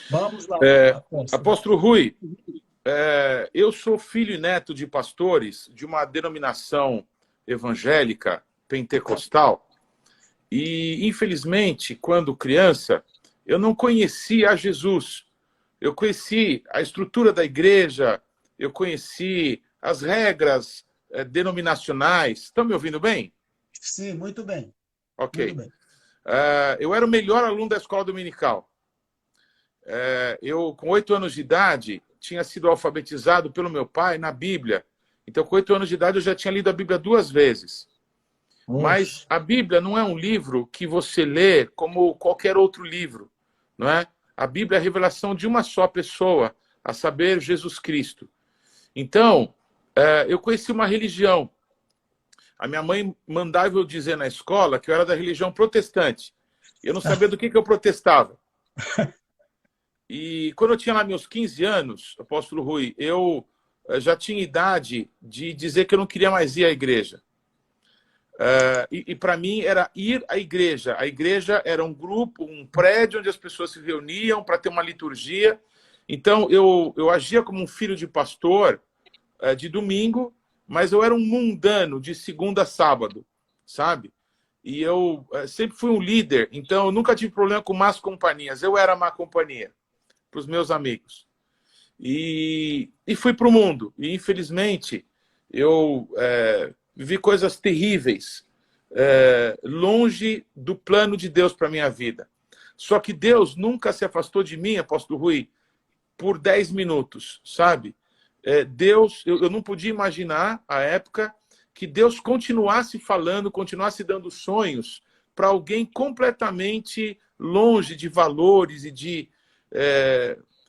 Vamos lá, apóstolo. Apóstolo Rui, eu sou filho e neto de pastores de uma denominação evangélica pentecostal e, infelizmente, quando criança, eu não conhecia a Jesus. Eu conheci a estrutura da igreja, eu conheci as regras denominacionais. Estão me ouvindo bem? Sim, muito bem, muito Ok. bem. Eu era o melhor aluno da escola dominical. Eu, com 8 anos de idade, tinha sido alfabetizado pelo meu pai na Bíblia. Então, com 8 anos de idade, eu já tinha lido a Bíblia 2 vezes. Mas Oxe, a Bíblia não é um livro que você lê como qualquer outro livro, não é? A Bíblia é a revelação de uma só pessoa, a saber, Jesus Cristo. Então, eu conheci uma religião. A minha mãe mandava eu dizer na escola que eu era da religião protestante. Eu não sabia do que eu protestava. E quando eu tinha lá meus 15 anos, apóstolo Rui, eu já tinha idade de dizer que eu não queria mais ir à igreja. E para mim era ir à igreja. A igreja era um grupo, um prédio onde as pessoas se reuniam para ter uma liturgia. Então eu agia como um filho de pastor de domingo, mas eu era um mundano de segunda a sábado, sabe? E eu sempre fui um líder, então eu nunca tive problema com más companhias. Eu era má companhia para os meus amigos. E fui para o mundo. E, infelizmente, eu vivi coisas terríveis, longe do plano de Deus para a minha vida. Só que Deus nunca se afastou de mim, apóstolo Rui, por 10 minutos, sabe? Deus, eu não podia imaginar, à época, que Deus continuasse falando, continuasse dando sonhos para alguém completamente longe de valores e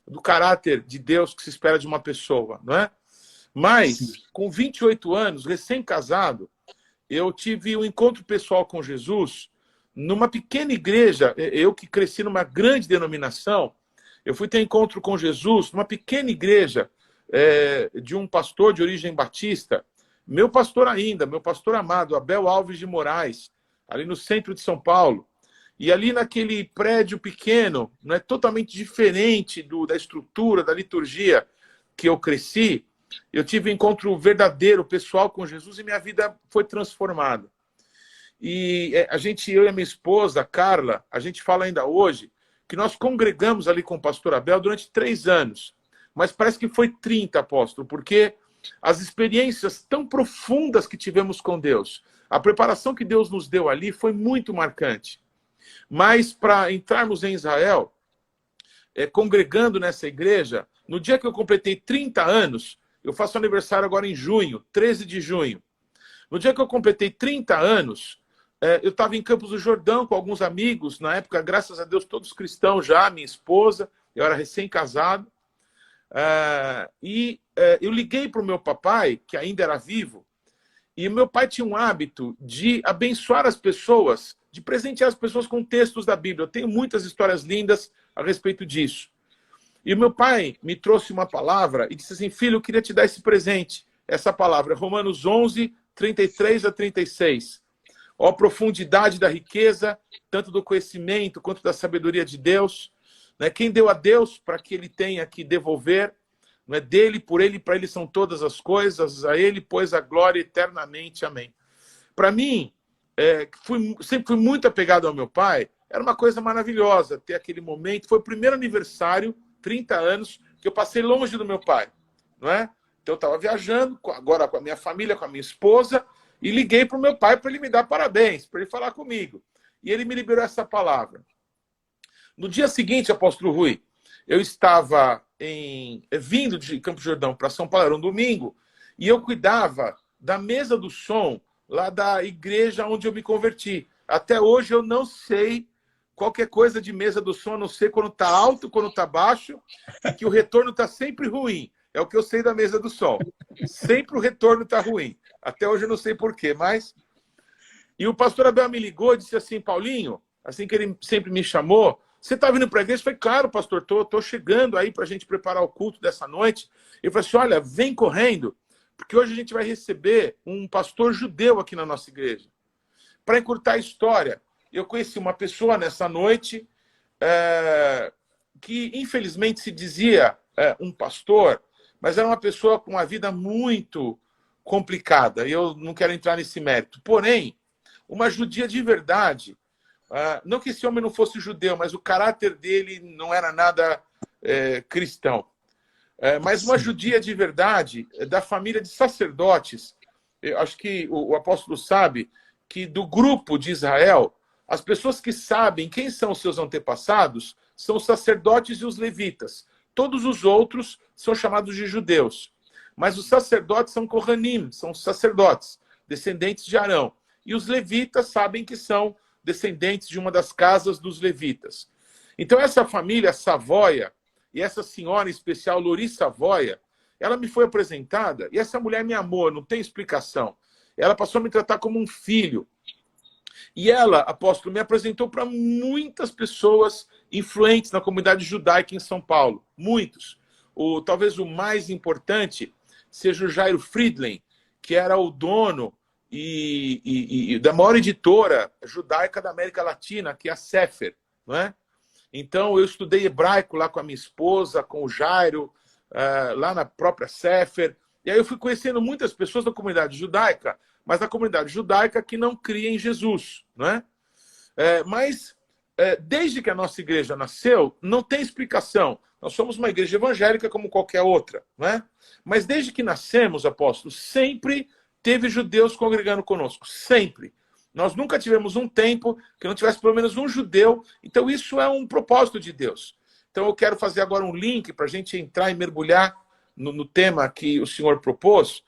do caráter de Deus que se espera de uma pessoa, não é? sim. Mas, com 28 anos, recém-casado, eu tive um encontro pessoal com Jesus numa pequena igreja. Eu que cresci numa grande denominação, eu fui ter encontro com Jesus numa pequena igreja de um pastor de origem batista, meu pastor ainda, meu pastor amado, Abel Alves de Moraes, ali no centro de São Paulo. E ali naquele prédio pequeno, né, totalmente diferente da estrutura, da liturgia que eu cresci, eu tive um encontro verdadeiro, pessoal com Jesus e minha vida foi transformada. E eu e a minha esposa, Carla, a gente fala ainda hoje que nós congregamos ali com o pastor Abel durante 3 anos. Mas parece que foi 30, apóstolo, porque as experiências tão profundas que tivemos com Deus, a preparação que Deus nos deu ali foi muito marcante. Mas para entrarmos em Israel, congregando nessa igreja, no dia que eu completei 30 anos, eu faço aniversário agora em junho, 13 de junho. No dia que eu completei 30 anos, eu estava em Campos do Jordão com alguns amigos, na época, graças a Deus, todos cristãos já, minha esposa, eu era recém-casado. Eu liguei para o meu papai, que ainda era vivo, e o meu pai tinha um hábito de abençoar as pessoas, de presentear as pessoas com textos da Bíblia. Eu tenho muitas histórias lindas a respeito disso. E o meu pai me trouxe uma palavra e disse assim: filho, eu queria te dar esse presente. Essa palavra é Romanos 11, 33 a 36. Ó, a profundidade da riqueza, tanto do conhecimento quanto da sabedoria de Deus. Né? Quem deu a Deus para que ele tenha que devolver, não é dele, por ele, para ele são todas as coisas, a ele, pois, a glória eternamente. Amém. Para mim, sempre fui muito apegado ao meu pai, era uma coisa maravilhosa ter aquele momento. Foi o primeiro aniversário, 30 anos, que eu passei longe do meu pai. Não é? Então eu estava viajando, agora com a minha família, com a minha esposa, e liguei para o meu pai para ele me dar parabéns, para ele falar comigo. E ele me liberou essa palavra. No dia seguinte, apóstolo Rui, eu estava vindo de Campos do Jordão para São Paulo, era um domingo, e eu cuidava da mesa do som lá da igreja onde eu me converti. Até hoje eu não sei qualquer coisa de mesa do som, a não sei quando está alto, quando está baixo, e que o retorno está sempre ruim. É o que eu sei da mesa do som. Sempre o retorno está ruim. Até hoje eu não sei porquê, mas... E o pastor Abel me ligou e disse assim: Paulinho, assim que ele sempre me chamou, você está vindo para a igreja? Eu falei: claro, pastor, estou chegando aí para a gente preparar o culto dessa noite. Ele falou assim: olha, vem correndo, porque hoje a gente vai receber um pastor judeu aqui na nossa igreja. Para encurtar a história, eu conheci uma pessoa nessa noite que infelizmente se dizia um pastor, mas era uma pessoa com uma vida muito complicada, e eu não quero entrar nesse mérito. Porém, uma judia de verdade, não que esse homem não fosse judeu, mas o caráter dele não era nada cristão. Mas uma judia de verdade, da família de sacerdotes. Eu acho que o apóstolo sabe que do grupo de Israel, as pessoas que sabem quem são os seus antepassados são os sacerdotes e os levitas. Todos os outros são chamados de judeus. Mas os sacerdotes são Kohanim, são os sacerdotes, descendentes de Arão. E os levitas sabem que são descendentes de uma das casas dos levitas. Então essa família Savoia, e essa senhora em especial, Lori Savoia, ela me foi apresentada, e essa mulher me amou, não tem explicação. Ela passou a me tratar como um filho. E ela, apóstolo, me apresentou para muitas pessoas influentes na comunidade judaica em São Paulo. Muitos. Talvez o mais importante seja o Jairo Friedland, que era o dono e da maior editora judaica da América Latina, que é a Sefer, não é? Então, eu estudei hebraico lá com a minha esposa, com o Jairo, lá na própria Sefer. E aí eu fui conhecendo muitas pessoas da comunidade judaica, mas da comunidade judaica que não cria em Jesus, não é? Mas, desde que a nossa igreja nasceu, não tem explicação. Nós somos uma igreja evangélica como qualquer outra, não é? Mas desde que nascemos, apóstolos, sempre teve judeus congregando conosco, sempre. Nós nunca tivemos um tempo que não tivesse pelo menos um judeu. Então isso é um propósito de Deus. Então eu quero fazer agora um link para a gente entrar e mergulhar no tema que o Senhor propôs.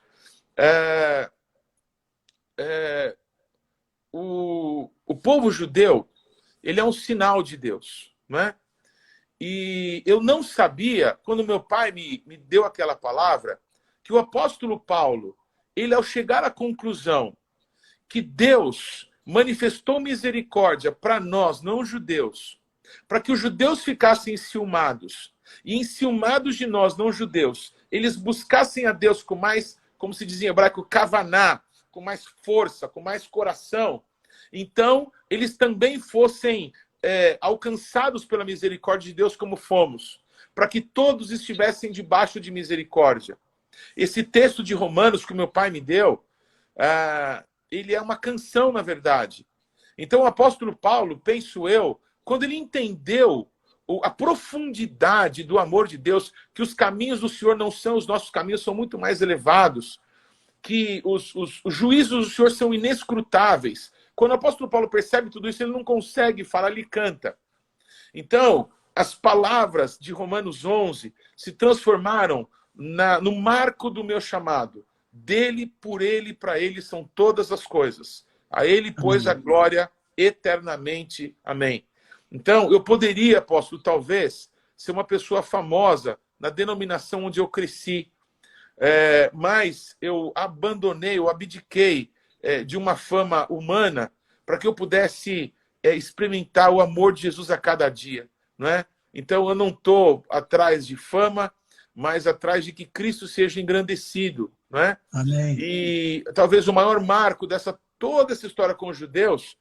O povo judeu, ele é um sinal de Deus, não é? E eu não sabia, quando meu pai me deu aquela palavra, que o apóstolo Paulo, ele ao chegar à conclusão que Deus manifestou misericórdia para nós, não judeus, para que os judeus ficassem enciumados, e enciumados de nós, não judeus, eles buscassem a Deus com mais, como se diz em hebraico, kavaná, com mais força, com mais coração, então eles também fossem alcançados pela misericórdia de Deus como fomos, para que todos estivessem debaixo de misericórdia. Esse texto de Romanos que meu pai me deu, ele é uma canção, na verdade. Então o apóstolo Paulo, penso eu, quando ele entendeu a profundidade do amor de Deus, que os caminhos do Senhor não são os nossos caminhos, são muito mais elevados, que os juízos do Senhor são inescrutáveis. Quando o apóstolo Paulo percebe tudo isso, ele não consegue falar, ele canta. Então, as palavras de Romanos 11 se transformaram no marco do meu chamado. Dele, por ele, para ele são todas as coisas. A ele, pois, a glória eternamente. Amém. Então, eu poderia, apóstolo, talvez, ser uma pessoa famosa na denominação onde eu cresci, mas eu abandonei, eu abdiquei de uma fama humana para que eu pudesse experimentar o amor de Jesus a cada dia, não é? Então, eu não estou atrás de fama, mas atrás de que Cristo seja engrandecido, não é? Amém. E talvez o maior marco toda essa história com os judeus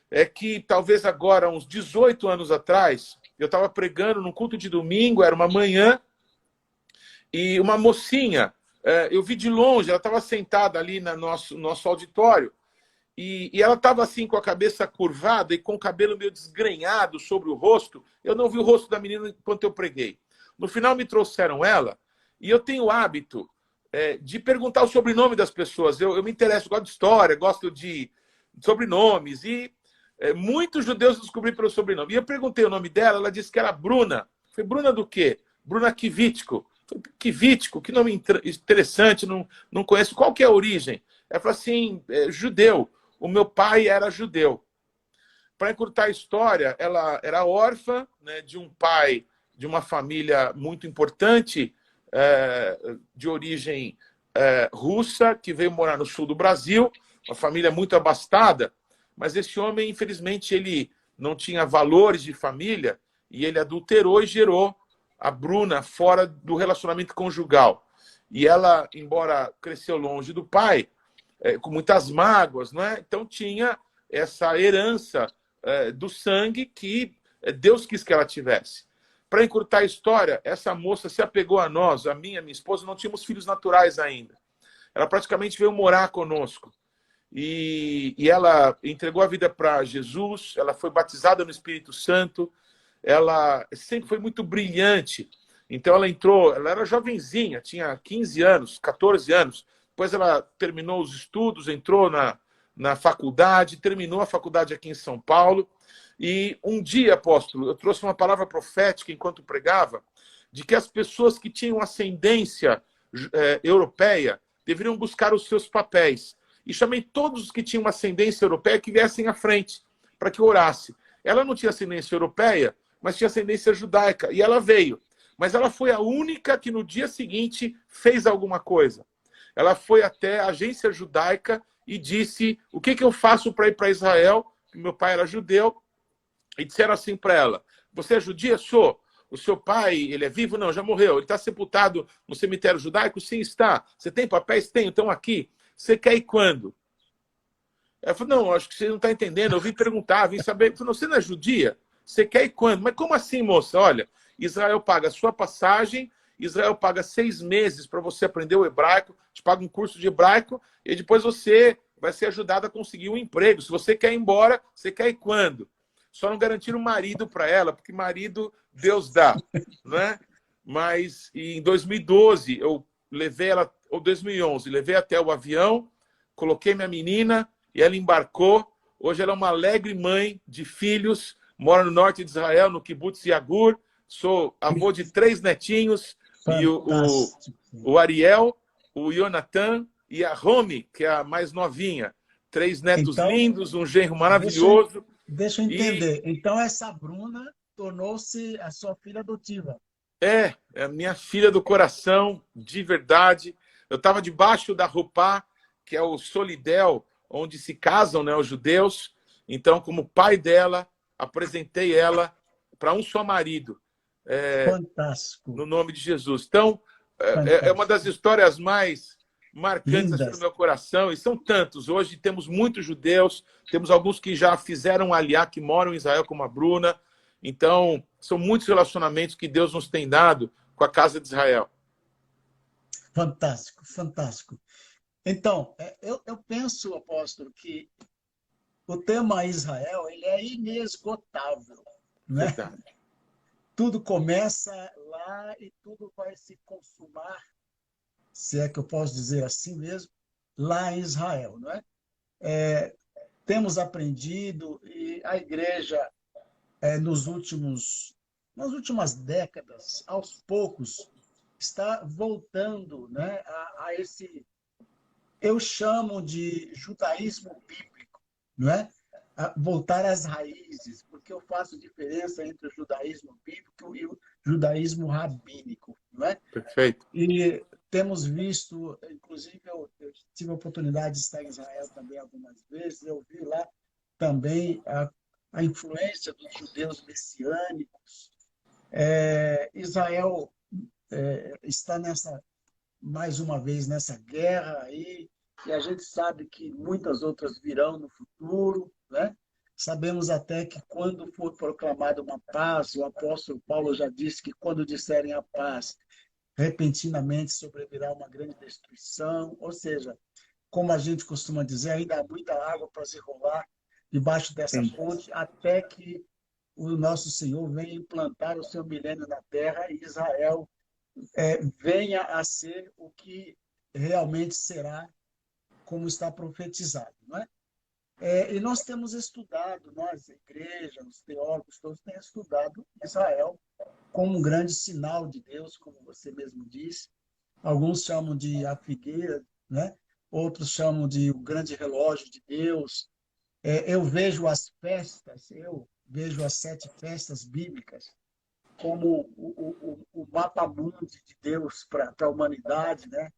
é que talvez agora, uns 18 anos atrás, eu estava pregando num culto de domingo, era uma manhã, e uma mocinha, eu vi de longe, ela estava sentada ali no nosso auditório, e ela estava assim com a cabeça curvada e com o cabelo meio desgrenhado sobre o rosto. Eu não vi o rosto da menina enquanto eu preguei. No final me trouxeram ela, e eu tenho o hábito de perguntar o sobrenome das pessoas. Eu me interesso, gosto de história, gosto de sobrenomes, e muitos judeus descobri pelo sobrenome. E eu perguntei o nome dela, ela disse que era Bruna. Eu falei, Bruna do quê? Bruna Kivitko. Kivitko, que nome interessante, não conheço. Qual que é a origem? Ela falou assim, judeu. O meu pai era judeu. Para encurtar a história, ela era órfã, né, de um pai de uma família muito importante, de origem russa, que veio morar no sul do Brasil, uma família muito abastada, mas esse homem, infelizmente, ele não tinha valores de família, e ele adulterou e gerou a Bruna fora do relacionamento conjugal. E ela, embora cresceu longe do pai, com muitas mágoas, não é? Então tinha essa herança do sangue que Deus quis que ela tivesse. Para encurtar a história, essa moça se apegou a nós, a mim e a minha esposa, não tínhamos filhos naturais ainda. Ela praticamente veio morar conosco. E ela entregou a vida para Jesus, ela foi batizada no Espírito Santo, ela sempre foi muito brilhante. Então ela entrou, ela era jovenzinha, tinha 15 anos, 14 anos. Depois ela terminou os estudos, entrou na faculdade, terminou a faculdade aqui em São Paulo. E um dia, apóstolo, eu trouxe uma palavra profética enquanto pregava, de que as pessoas que tinham ascendência europeia deveriam buscar os seus papéis. E chamei todos os que tinham ascendência europeia que viessem à frente, para que orasse. Ela não tinha ascendência europeia, mas tinha ascendência judaica, e ela veio. Mas ela foi a única que no dia seguinte fez alguma coisa. Ela foi até a agência judaica e disse: o que eu faço para ir para Israel? Meu pai era judeu. E disseram assim para ela: você é judia? Sou. O seu pai, ele é vivo? Não, já morreu. Ele está sepultado no cemitério judaico? Sim, está. Você tem papéis? Tenho, estão aqui. Você quer ir quando? Ela falou: não, acho que você não está entendendo. Eu vim perguntar, vim saber. Ele falou: você não é judia? Você quer ir quando? Mas como assim, moça? Olha, Israel paga a sua passagem, Israel paga 6 meses para você aprender o hebraico, te paga um curso de hebraico, e depois você vai ser ajudado a conseguir um emprego. Se você quer ir embora, você quer ir quando? Só não garantiram um marido para ela, porque marido Deus dá, né? Mas em 2012, eu levei ela, ou 2011, levei até o avião, coloquei minha menina e ela embarcou. Hoje ela é uma alegre mãe de filhos, mora no norte de Israel, no Kibbutz Yagur. Sou avô de 3 netinhos, e o Ariel, o Jonathan e a Romy, que é a mais novinha. 3 netos Então, lindos, um genro maravilhoso. Deixa eu entender. Então, essa Bruna tornou-se a sua filha adotiva. É a minha filha do coração, de verdade. Eu estava debaixo da Rupá, que é o solidel, onde se casam, né, os judeus. Então, como pai dela, apresentei ela para um só marido. Fantástico. No nome de Jesus. Então, é uma das histórias mais marcantes assim, do meu coração, e são tantos. Hoje temos muitos judeus, temos alguns que já fizeram aliá, que moram em Israel, como a Bruna. Então, são muitos relacionamentos que Deus nos tem dado com a casa de Israel. Fantástico, fantástico. Então, eu penso, apóstolo, que o tema Israel ele é inesgotável, não é? Verdade. Tudo começa lá e tudo vai se consumar, se é que eu posso dizer assim mesmo, lá em Israel, não é? Temos aprendido e a igreja nas últimas décadas, aos poucos, está voltando, né, a esse, eu chamo de judaísmo bíblico, não é? A voltar às raízes, porque eu faço diferença entre o judaísmo bíblico e o judaísmo rabínico, não é? Perfeito. E temos visto, inclusive eu tive a oportunidade de estar em Israel também algumas vezes, eu vi lá também a influência dos judeus messiânicos. Israel está mais uma vez nessa guerra aí, e a gente sabe que muitas outras virão no futuro, né? Sabemos até que quando for proclamada uma paz, o apóstolo Paulo já disse que quando disserem a paz, repentinamente sobrevirá uma grande destruição, ou seja, como a gente costuma dizer, ainda há muita água para se rolar debaixo dessa ponte, até que o nosso Senhor venha implantar o seu milênio na terra e Israel venha a ser o que realmente será, como está profetizado, não é? E nós temos estudado, nós, a igreja, os teólogos, todos têm estudado Israel como um grande sinal de Deus, como você mesmo disse. Alguns chamam de a figueira, né? Outros chamam de o grande relógio de Deus. Eu vejo eu vejo as 7 festas bíblicas como o mapa mundi de Deus para a humanidade, né?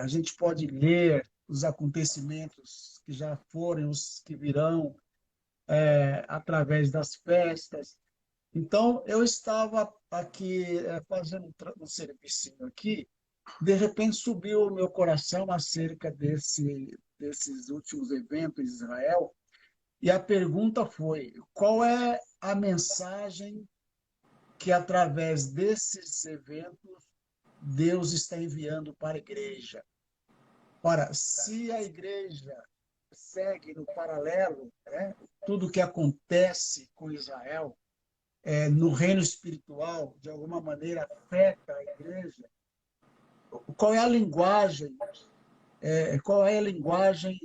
A gente pode ler os acontecimentos que já foram, os que virão, através das festas. Então, eu estava aqui fazendo um serviço aqui, de repente subiu o meu coração acerca desses últimos eventos em Israel, e a pergunta foi: qual é a mensagem que através desses eventos Deus está enviando para a igreja. Ora, se a igreja segue no paralelo, né, tudo que acontece com Israel, no reino espiritual, de alguma maneira afeta a igreja, qual é a linguagem? Qual é a linguagem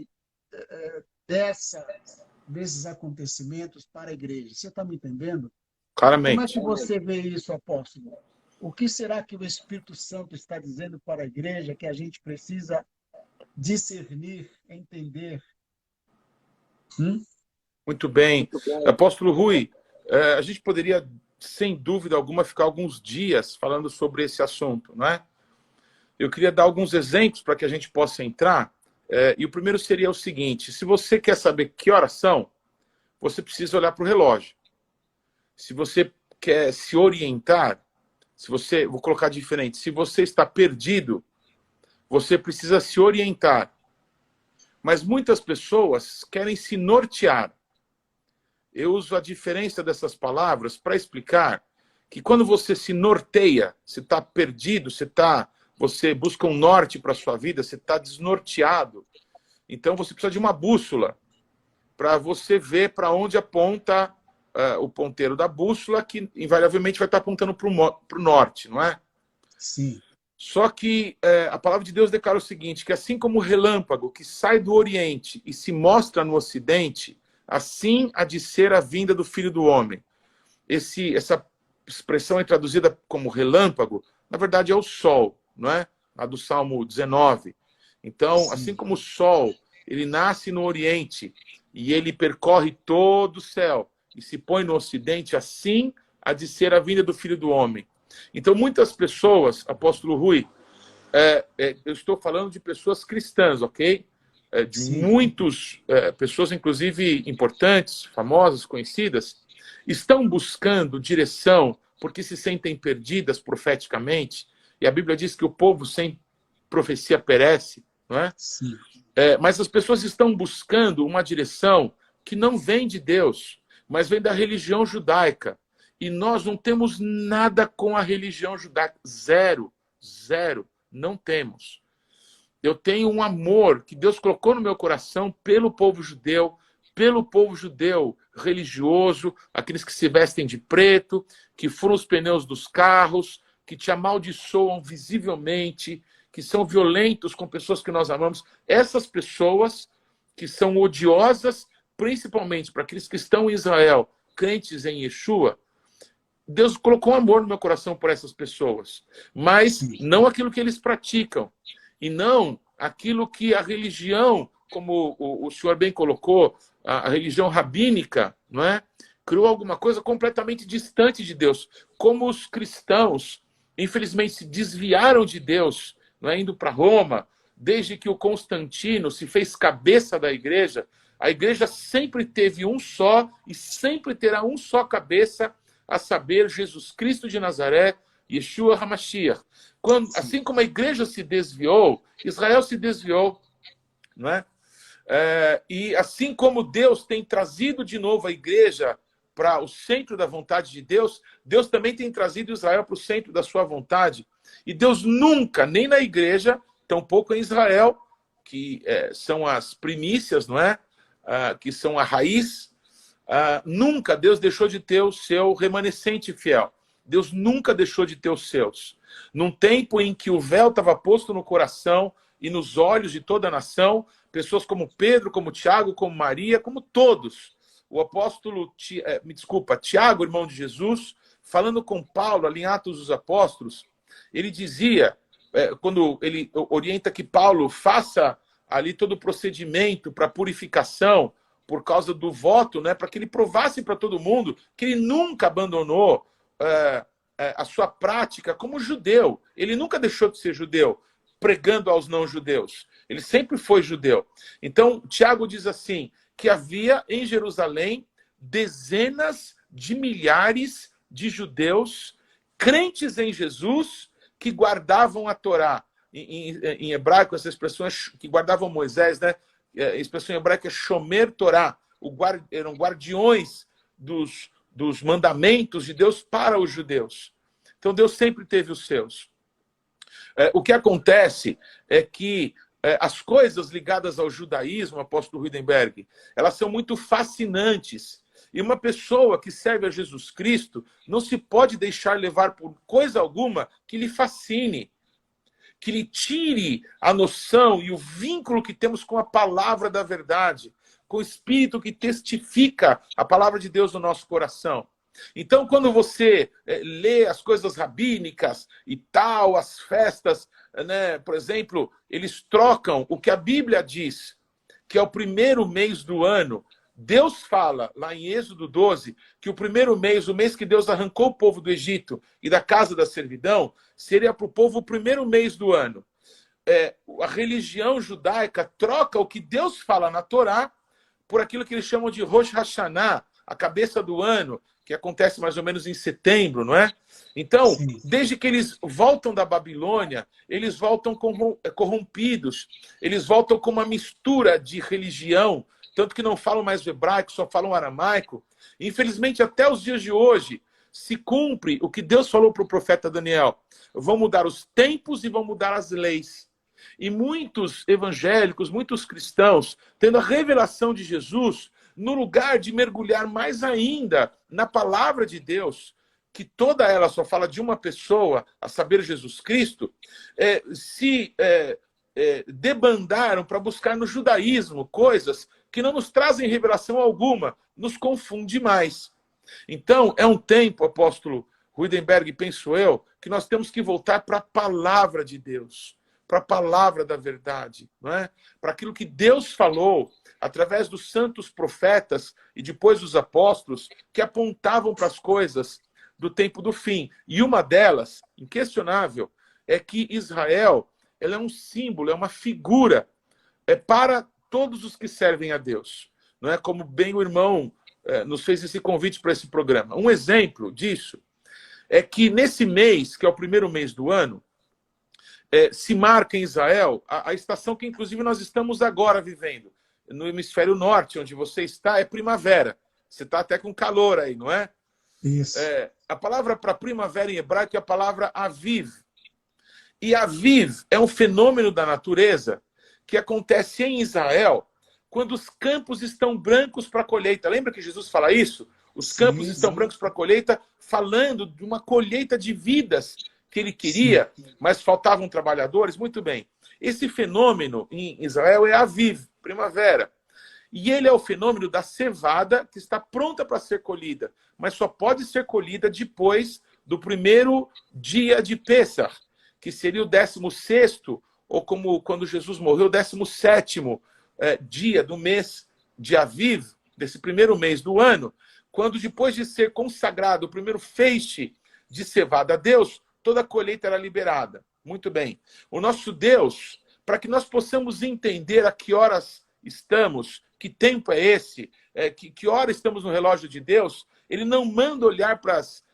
desses acontecimentos para a igreja? Você está me entendendo? Como é Claramente. que você vê isso, apóstolo? O que será que o Espírito Santo está dizendo para a igreja que a gente precisa discernir, entender? Muito bem. Apóstolo Rui, a gente poderia, sem dúvida alguma, ficar alguns dias falando sobre esse assunto, não é? Eu queria dar alguns exemplos para que a gente possa entrar. E o primeiro seria o seguinte: se você quer saber que horas são, você precisa olhar para o relógio. Se você quer se orientar, vou colocar diferente, se você está perdido, você precisa se orientar. Mas muitas pessoas querem se nortear. Eu uso a diferença dessas palavras para explicar que quando você se norteia, você está perdido, você busca um norte para a sua vida, você está desnorteado. Então você precisa de uma bússola para você ver para onde aponta o ponteiro da bússola, que invariavelmente vai estar apontando para o norte, não é? Sim. Só que a palavra de Deus declara o seguinte, que assim como o relâmpago que sai do Oriente e se mostra no Ocidente, assim há de ser a vinda do Filho do Homem. Essa expressão é traduzida como relâmpago, na verdade é o sol, não é? A do Salmo 19. Então, Sim. assim como o sol, ele nasce no Oriente e ele percorre todo o céu e se põe no Ocidente, assim há de ser a vinda do Filho do Homem. Então, muitas pessoas, apóstolo Rui, eu estou falando de pessoas cristãs, ok? De muitas pessoas, inclusive importantes, famosas, conhecidas, estão buscando direção porque se sentem perdidas profeticamente. E a Bíblia diz que o povo sem profecia perece, não é? Sim. Mas as pessoas estão buscando uma direção que não vem de Deus, mas vem da religião judaica. E nós não temos nada com a religião judaica. Zero. Não temos. Eu tenho um amor que Deus colocou no meu coração pelo povo judeu religioso, aqueles que se vestem de preto, que furam os pneus dos carros, que te amaldiçoam visivelmente, que são violentos com pessoas que nós amamos. Essas pessoas que são odiosas, principalmente para aqueles que estão em Israel, crentes em Yeshua, Deus colocou amor no meu coração por essas pessoas, mas não aquilo que eles praticam, e não aquilo que a religião, como o senhor bem colocou, a religião rabínica, não é? Criou alguma coisa completamente distante de Deus. Como os cristãos, infelizmente, se desviaram de Deus, não é? Indo para Roma, desde que o Constantino se fez cabeça da igreja, a igreja sempre teve um só e sempre terá um só cabeça, a saber, Jesus Cristo de Nazaré, Yeshua HaMashiach. Assim como a igreja se desviou, Israel se desviou, não é? E assim como Deus tem trazido de novo a igreja para o centro da vontade de Deus, Deus também tem trazido Israel para o centro da sua vontade. E Deus nunca, nem na igreja, tampouco em Israel, que são as primícias, não é? Que são a raiz, nunca Deus deixou de ter o seu remanescente fiel. Deus nunca deixou de ter os seus. Num tempo em que o véu estava posto no coração e nos olhos de toda a nação, pessoas como Pedro, como Tiago, como Maria, como todos. O apóstolo, Tiago, irmão de Jesus, falando com Paulo, ali em Atos dos Apóstolos, ele dizia, quando ele orienta que Paulo faça ali todo o procedimento para purificação, por causa do voto, né, para que ele provasse para todo mundo que ele nunca abandonou a sua prática como judeu. Ele nunca deixou de ser judeu, pregando aos não-judeus. Ele sempre foi judeu. Então, Tiago diz assim, que havia em Jerusalém dezenas de milhares de judeus crentes em Jesus que guardavam a Torá. Em hebraico, essa expressão é que guardavam Moisés, né? A expressão em hebraico é Shomer Torá. Eram guardiões dos mandamentos de Deus para os judeus. Então Deus sempre teve os seus. O que acontece é que as coisas ligadas ao judaísmo, apóstolo Rudenberg, elas são muito fascinantes. E uma pessoa que serve a Jesus Cristo não se pode deixar levar por coisa alguma que lhe fascine, que lhe tire a noção e o vínculo que temos com a palavra da verdade, com o Espírito que testifica a palavra de Deus no nosso coração. Então, quando você lê as coisas rabínicas e tal, as festas, né, por exemplo, eles trocam o que a Bíblia diz, que é o primeiro mês do ano. Deus fala, lá em Êxodo 12, que o primeiro mês, o mês que Deus arrancou o povo do Egito e da casa da servidão, seria para o povo o primeiro mês do ano. A religião judaica troca o que Deus fala na Torá por aquilo que eles chamam de Rosh Hashanah, a cabeça do ano, que acontece mais ou menos em setembro, não é? Então, Sim. desde que eles voltam da Babilônia, eles voltam corrompidos, eles voltam com uma mistura de religião, tanto que não falam mais o hebraico, só falam aramaico. Infelizmente, até os dias de hoje, se cumpre o que Deus falou para o profeta Daniel. Vão mudar os tempos e vão mudar as leis. E muitos evangélicos, muitos cristãos, tendo a revelação de Jesus, no lugar de mergulhar mais ainda na palavra de Deus, que toda ela só fala de uma pessoa, a saber, Jesus Cristo, se debandaram para buscar no judaísmo coisas que não nos trazem revelação alguma, nos confunde mais. Então, é um tempo, apóstolo Rudenberg, penso eu, que nós temos que voltar para a palavra de Deus, para a palavra da verdade, não é? Para aquilo que Deus falou através dos santos profetas e depois dos apóstolos, que apontavam para as coisas do tempo do fim. E uma delas, inquestionável, é que Israel, ela é um símbolo, é uma figura para todos os que servem a Deus. Não é? Como bem o irmão nos fez esse convite para esse programa. Um exemplo disso é que nesse mês, que é o primeiro mês do ano, se marca em Israel a estação que, inclusive, nós estamos agora vivendo. No hemisfério norte, onde você está, é primavera. Você está até com calor aí, não é? Isso. A palavra para primavera em hebraico é a palavra aviv. E aviv é um fenômeno da natureza que acontece em Israel quando os campos estão brancos para a colheita. Lembra que Jesus fala isso? Os campos estão brancos para a colheita, falando de uma colheita de vidas que ele queria, mas faltavam trabalhadores. Muito bem. Esse fenômeno em Israel é aviv, primavera. E ele é o fenômeno da cevada que está pronta para ser colhida, mas só pode ser colhida depois do primeiro dia de Pêssar, que seria o 16º, ou como quando Jesus morreu, o 17º dia do mês de Aviv, desse primeiro mês do ano, quando depois de ser consagrado o primeiro feixe de cevada a Deus, toda a colheita era liberada. Muito bem. O nosso Deus, para que nós possamos entender a que horas estamos, que tempo é esse, que hora estamos no relógio de Deus, ele não manda olhar para as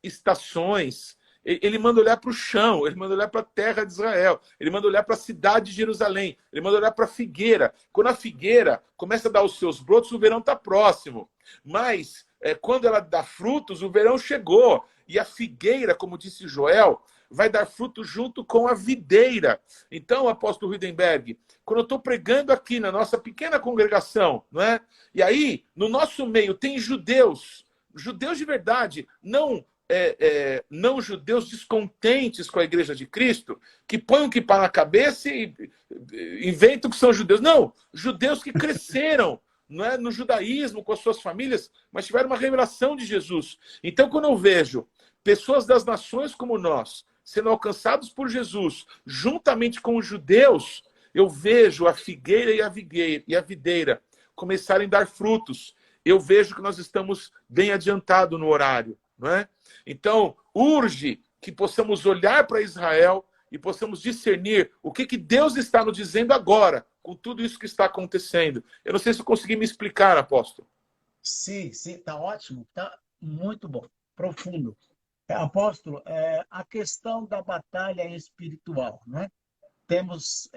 estações, ele manda olhar para o chão, ele manda olhar para a terra de Israel, ele manda olhar para a cidade de Jerusalém, ele manda olhar para a figueira. Quando a figueira começa a dar os seus brotos, o verão está próximo. Mas quando ela dá frutos, o verão chegou. E a figueira, como disse Joel, vai dar fruto junto com a videira. Então, apóstolo Rudenberg, quando eu estou pregando aqui na nossa pequena congregação, não é? E aí, no nosso meio, tem judeus de verdade, não judeus descontentes com a igreja de Cristo, que põem o kippá na cabeça e inventam que são judeus. Não, judeus que cresceram não é, no judaísmo com as suas famílias, mas tiveram uma revelação de Jesus. Então, quando eu vejo pessoas das nações como nós sendo alcançados por Jesus, juntamente com os judeus, eu vejo a figueira e a videira começarem a dar frutos. Eu vejo que nós estamos bem adiantados no horário, não é? Então, urge que possamos olhar para Israel e possamos discernir o que Deus está nos dizendo agora, com tudo isso que está acontecendo. Eu não sei se eu consegui me explicar, apóstolo. Sim, está ótimo, está muito bom, profundo. Apóstolo, a questão da batalha espiritual, né? Temos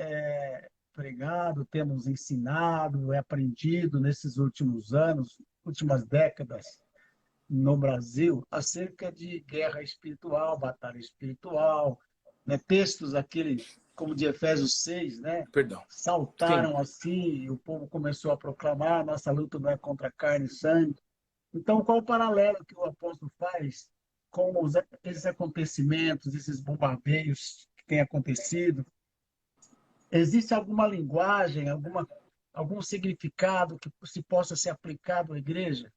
pregado, temos ensinado, aprendido nesses últimos anos, últimas décadas, no Brasil acerca de guerra espiritual, batalha espiritual, né? Textos aquele como de Efésios 6, né? Perdão. Sim. Saltaram assim, e o povo começou a proclamar: nossa luta não é contra carne e sangue. Então, qual o paralelo que o apóstolo faz com esses acontecimentos, esses bombardeios que têm acontecido? Existe alguma linguagem, algum significado que se possa ser aplicado à igreja?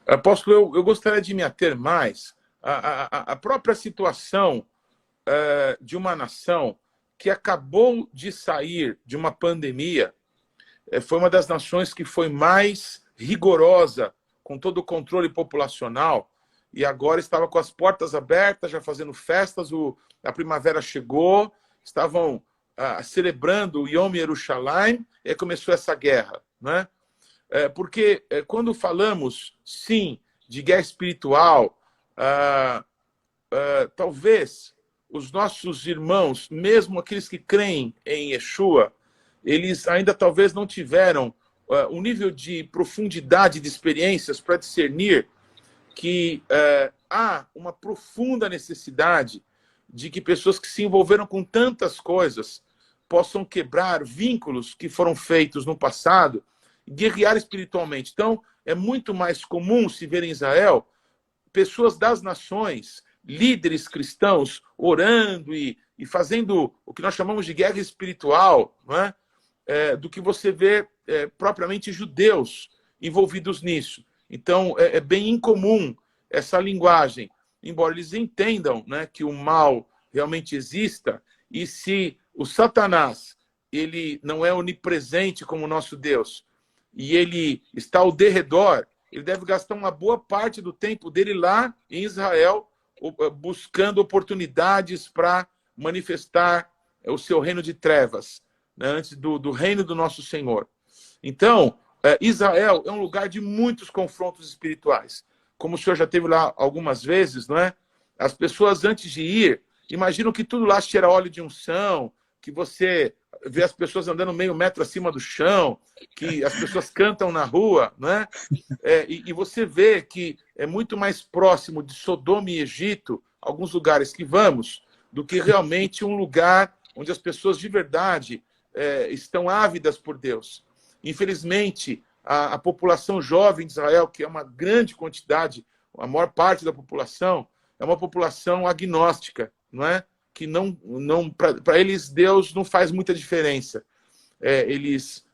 Apóstolo, eu gostaria de me ater mais à própria situação de uma nação que acabou de sair de uma pandemia. Foi uma das nações que foi mais rigorosa com todo o controle populacional e agora estava com as portas abertas, já fazendo festas, a primavera chegou, estavam celebrando o Yom Yerushalayim e começou essa guerra, né? Porque quando falamos, sim, de guerra espiritual, talvez os nossos irmãos, mesmo aqueles que creem em Yeshua, eles ainda talvez não tiveram um nível de profundidade de experiências para discernir que há uma profunda necessidade de que pessoas que se envolveram com tantas coisas possam quebrar vínculos que foram feitos no passado e guerrear espiritualmente. Então, é muito mais comum se ver em Israel pessoas das nações, líderes cristãos, orando e fazendo o que nós chamamos de guerra espiritual, não é? Do que você vê propriamente judeus envolvidos nisso. Então, é bem incomum essa linguagem, embora eles entendam, né, que o mal realmente exista, e se o Satanás ele não é onipresente como o nosso Deus, e ele está ao derredor, ele deve gastar uma boa parte do tempo dele lá em Israel, buscando oportunidades para manifestar o seu reino de trevas, né, antes do reino do nosso Senhor. Então, Israel é um lugar de muitos confrontos espirituais. Como o senhor já teve lá algumas vezes, não é? As pessoas, antes de ir, imaginam que tudo lá cheira óleo de unção, que você vê as pessoas andando meio metro acima do chão, que as pessoas cantam na rua, não é? E você vê que é muito mais próximo de Sodoma e Egito, alguns lugares que vamos, do que realmente um lugar onde as pessoas de verdade estão ávidas por Deus. Infelizmente, a população jovem de Israel, que é uma grande quantidade, a maior parte da população, é uma população agnóstica, não é? Que não para eles Deus não faz muita diferença. Eles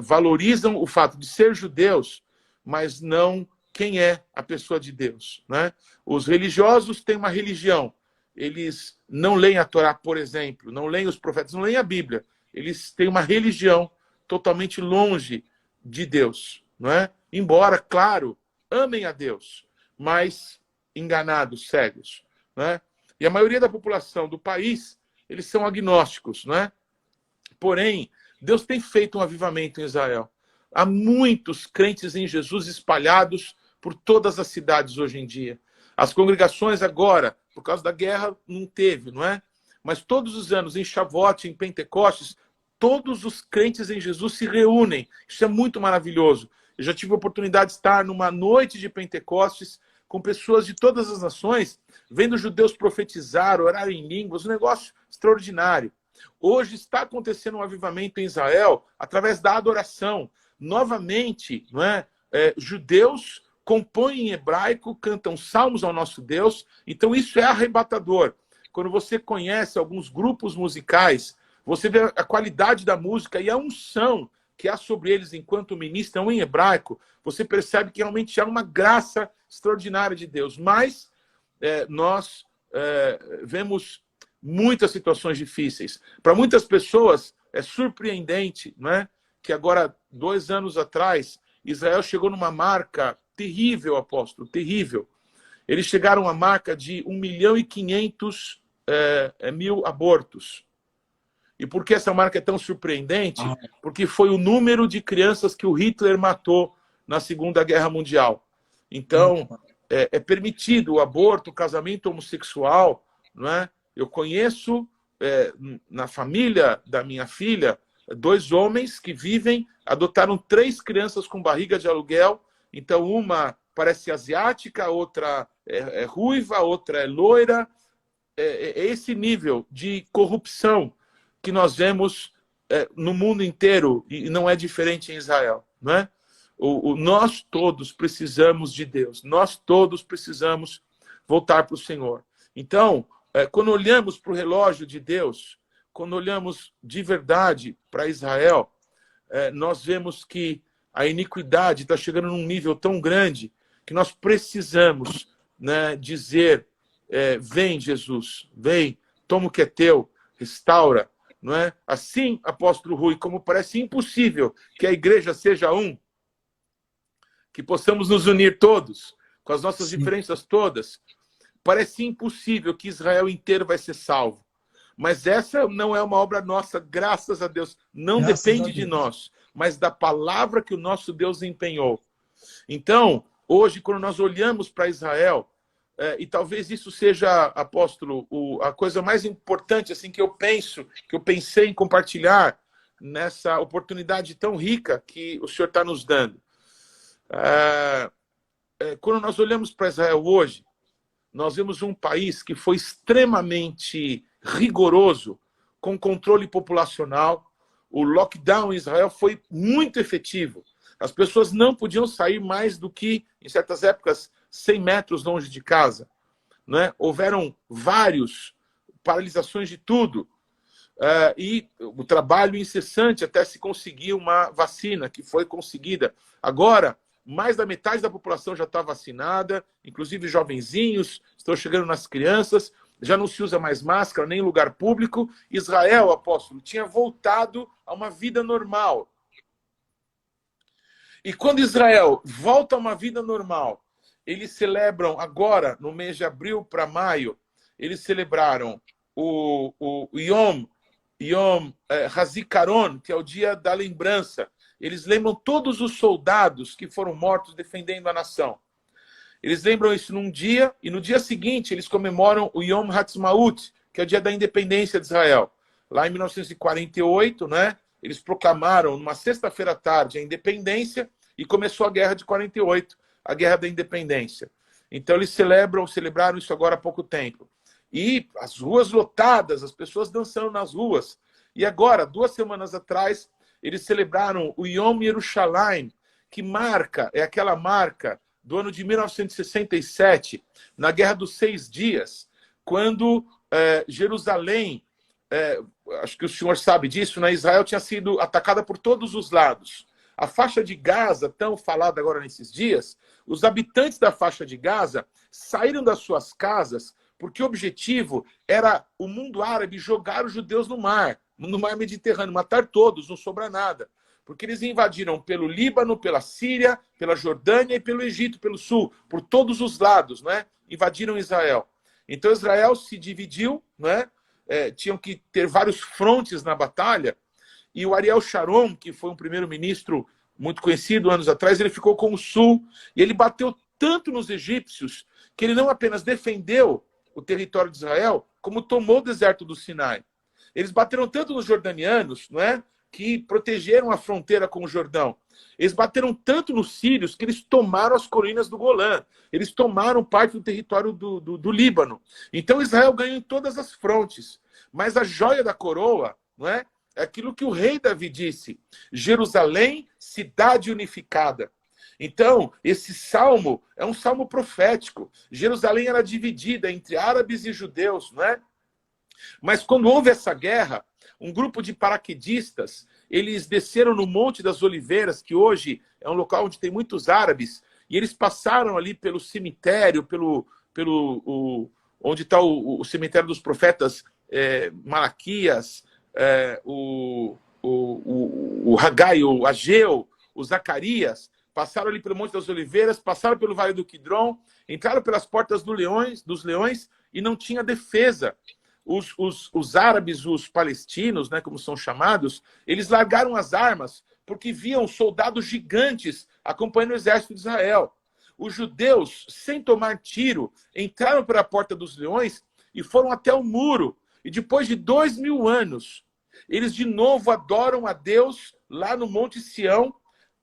valorizam o fato de ser judeus, mas não quem é a pessoa de Deus, né? Os religiosos têm uma religião. Eles não leem a Torá, por exemplo, não leem os profetas, não leem a Bíblia. Eles têm uma religião totalmente longe de Deus, não é? Embora, claro, amem a Deus, mas enganados, cegos, não é? E a maioria da população do país, eles são agnósticos, não é? Porém, Deus tem feito um avivamento em Israel. Há muitos crentes em Jesus espalhados por todas as cidades hoje em dia. As congregações agora, por causa da guerra, não teve, não é? Mas todos os anos, em Shavuot, em Pentecostes, todos os crentes em Jesus se reúnem. Isso é muito maravilhoso. Eu já tive a oportunidade de estar numa noite de Pentecostes com pessoas de todas as nações, vendo judeus profetizar, orar em línguas, um negócio extraordinário. Hoje está acontecendo um avivamento em Israel através da adoração. Novamente, não é? Judeus compõem em hebraico, cantam salmos ao nosso Deus. Então isso é arrebatador. Quando você conhece alguns grupos musicais, você vê a qualidade da música e a unção que há sobre eles enquanto ministram em hebraico, você percebe que realmente há uma graça extraordinária de Deus. Mas nós vemos muitas situações difíceis. Para muitas pessoas é surpreendente, não é? Que agora, 2 anos atrás, Israel chegou numa marca terrível, apóstolo, terrível. Eles chegaram à marca de 1.500.000 abortos. E por que essa marca é tão surpreendente? Porque foi o número de crianças que o Hitler matou na Segunda Guerra Mundial. Então, é permitido o aborto, o casamento homossexual, não é? Eu conheço, na família da minha filha, 2 homens que vivem adotaram 3 crianças com barriga de aluguel. Então, uma parece asiática, outra é ruiva, outra é loira. É esse nível de corrupção que nós vemos no mundo inteiro, e não é diferente em Israel, não é? Nós todos precisamos de Deus, nós todos precisamos voltar para o Senhor. Então, quando olhamos para o relógio de Deus, quando olhamos de verdade para Israel, nós vemos que a iniquidade está chegando num nível tão grande que nós precisamos, né, dizer, vem Jesus, vem, toma o que é teu, restaura. Não é? Assim, apóstolo Rui, como parece impossível que a igreja seja um, que possamos nos unir todos, com as nossas diferenças todas, parece impossível que Israel inteiro vai ser salvo. Mas essa não é uma obra nossa, graças a Deus. Não depende de nós, mas da palavra que o nosso Deus empenhou. Então, hoje, quando nós olhamos para Israel, e talvez isso seja, apóstolo, a coisa mais importante assim que eu pensei em compartilhar nessa oportunidade tão rica que o Senhor está nos dando. Quando nós olhamos para Israel hoje, nós vemos um país que foi extremamente rigoroso com controle populacional. O lockdown em Israel foi muito efetivo. As pessoas não podiam sair mais do que, em certas épocas, 100 metros longe de casa. Né? Houveram várias paralisações de tudo. E o trabalho incessante até se conseguir uma vacina, que foi conseguida. Agora, mais da metade da população já está vacinada, inclusive jovenzinhos, estão chegando nas crianças, já não se usa mais máscara nem em lugar público. Israel, apóstolo, tinha voltado a uma vida normal. E quando Israel volta a uma vida normal, eles celebram agora, no mês de abril para maio, eles celebraram o Yom Hazikaron, que é o dia da lembrança. Eles lembram todos os soldados que foram mortos defendendo a nação. Eles lembram isso num dia, e no dia seguinte eles comemoram o Yom Ha'atzmaut, que é o dia da independência de Israel. Lá em 1948, né, eles proclamaram, numa sexta-feira à tarde, a independência, e começou a guerra de 48, a guerra da independência. Então eles celebraram isso agora há pouco tempo. E as ruas lotadas, as pessoas dançando nas ruas. E agora, 2 semanas atrás, eles celebraram o Yom Yerushalayim, que é aquela marca do ano de 1967, na Guerra dos 6 Dias, quando Jerusalém, acho que o senhor sabe disso, né? Israel tinha sido atacada por todos os lados. A faixa de Gaza, tão falada agora nesses dias, os habitantes da faixa de Gaza saíram das suas casas porque o objetivo era o mundo árabe jogar os judeus no mar Mediterrâneo, matar todos, não sobra nada. Porque eles invadiram pelo Líbano, pela Síria, pela Jordânia e pelo Egito, pelo sul, por todos os lados, né? Invadiram Israel. Então Israel se dividiu, né? Tinham que ter vários frontes na batalha, e o Ariel Sharon, que foi um primeiro-ministro muito conhecido anos atrás, ele ficou com o sul, e ele bateu tanto nos egípcios que ele não apenas defendeu o território de Israel, como tomou o deserto do Sinai. Eles bateram tanto nos jordanianos, não é, que protegeram a fronteira com o Jordão. Eles bateram tanto nos sírios que eles tomaram as colinas do Golã. Eles tomaram parte do território do Líbano. Então Israel ganhou em todas as frontes. Mas a joia da coroa, não é aquilo que o rei Davi disse: Jerusalém, cidade unificada. Então, esse salmo é um salmo profético. Jerusalém era dividida entre árabes e judeus, não é? Mas quando houve essa guerra, um grupo de paraquedistas, eles desceram no Monte das Oliveiras, que hoje é um local onde tem muitos árabes, e eles passaram ali pelo cemitério, onde está o cemitério dos profetas Malaquias, o Hagai, o Ageu, o Zacarias, passaram ali pelo Monte das Oliveiras, passaram pelo Vale do Quidron, entraram pelas portas dos leões e não tinha defesa. Os árabes, os palestinos, né, como são chamados, eles largaram as armas porque viam soldados gigantes acompanhando o exército de Israel. Os judeus, sem tomar tiro, entraram pela porta dos leões e foram até o muro. E depois de 2000 anos, eles de novo adoram a Deus lá no Monte Sião,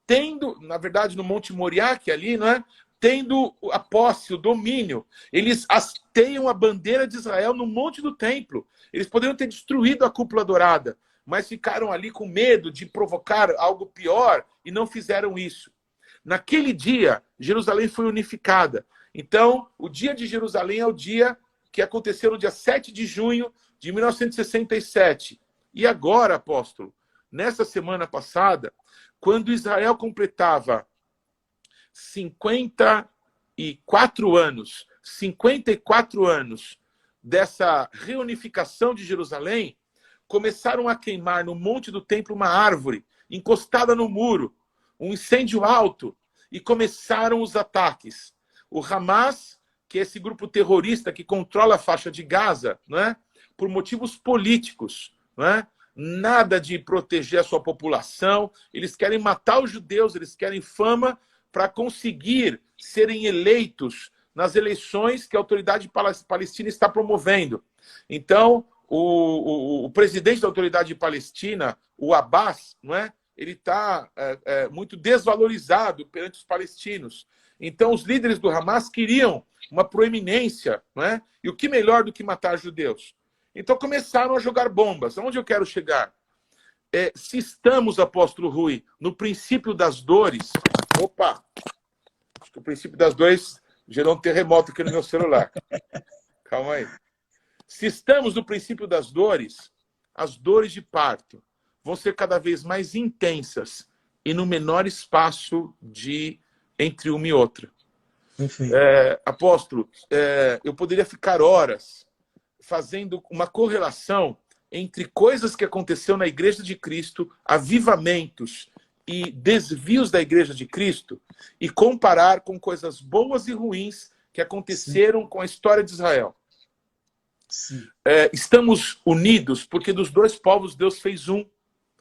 tendo, na verdade, no Monte Moriá, que é ali, não é? Tendo a posse, o domínio. Eles hasteiam a bandeira de Israel no monte do templo. Eles poderiam ter destruído a cúpula dourada, mas ficaram ali com medo de provocar algo pior e não fizeram isso. Naquele dia, Jerusalém foi unificada. Então, o dia de Jerusalém é o dia que aconteceu no dia 7 de junho de 1967. E agora, apóstolo, nessa semana passada, quando Israel completava 54 anos dessa reunificação de Jerusalém, começaram a queimar no monte do templo uma árvore encostada no muro, um incêndio alto, e começaram os ataques. O Hamas, que é esse grupo terrorista que controla a faixa de Gaza, não é? Por motivos políticos, não é? Nada de proteger a sua população, eles querem matar os judeus, eles querem fama para conseguir serem eleitos nas eleições que a autoridade palestina está promovendo. Então, o presidente da autoridade palestina, o Abbas, não é? Ele está muito desvalorizado perante os palestinos. Então, os líderes do Hamas queriam uma proeminência, não é? E o que melhor do que matar judeus? Então, começaram a jogar bombas. Aonde eu quero chegar? Se estamos, apóstolo Rui, no princípio das dores... Opa! Acho que o princípio das dores gerou um terremoto aqui no meu celular. Calma aí. Se estamos no princípio das dores, as dores de parto vão ser cada vez mais intensas e no menor espaço entre uma e outra. Apóstolo, eu poderia ficar horas fazendo uma correlação entre coisas que aconteceu na Igreja de Cristo, avivamentos e desvios da Igreja de Cristo, e comparar com coisas boas e ruins que aconteceram com a história de Israel. Estamos unidos porque dos dois povos Deus fez um.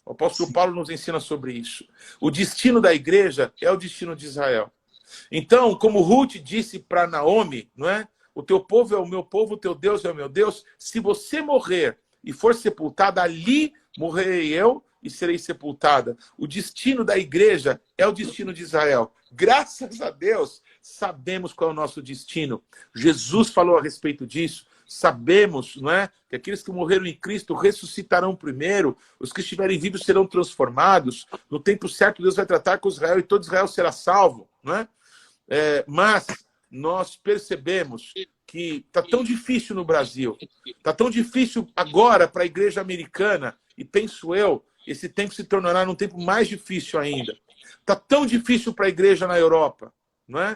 O apóstolo Paulo nos ensina sobre isso. O destino da igreja é o destino de Israel. Então, como Ruth disse para Naomi, não é? O teu povo é o meu povo, o teu Deus é o meu Deus. Se você morrer e for sepultada, ali morrerei eu e serei sepultada. O destino da igreja é o destino de Israel. Graças a Deus, sabemos qual é o nosso destino. Jesus falou a respeito disso. Sabemos, não é, que aqueles que morreram em Cristo ressuscitarão primeiro, os que estiverem vivos serão transformados. No tempo certo, Deus vai tratar com Israel e todo Israel será salvo, não é? Mas nós percebemos que está tão difícil no Brasil, está tão difícil agora para a igreja americana, e penso eu, esse tempo se tornará um tempo mais difícil ainda. Está tão difícil para a igreja na Europa, não é?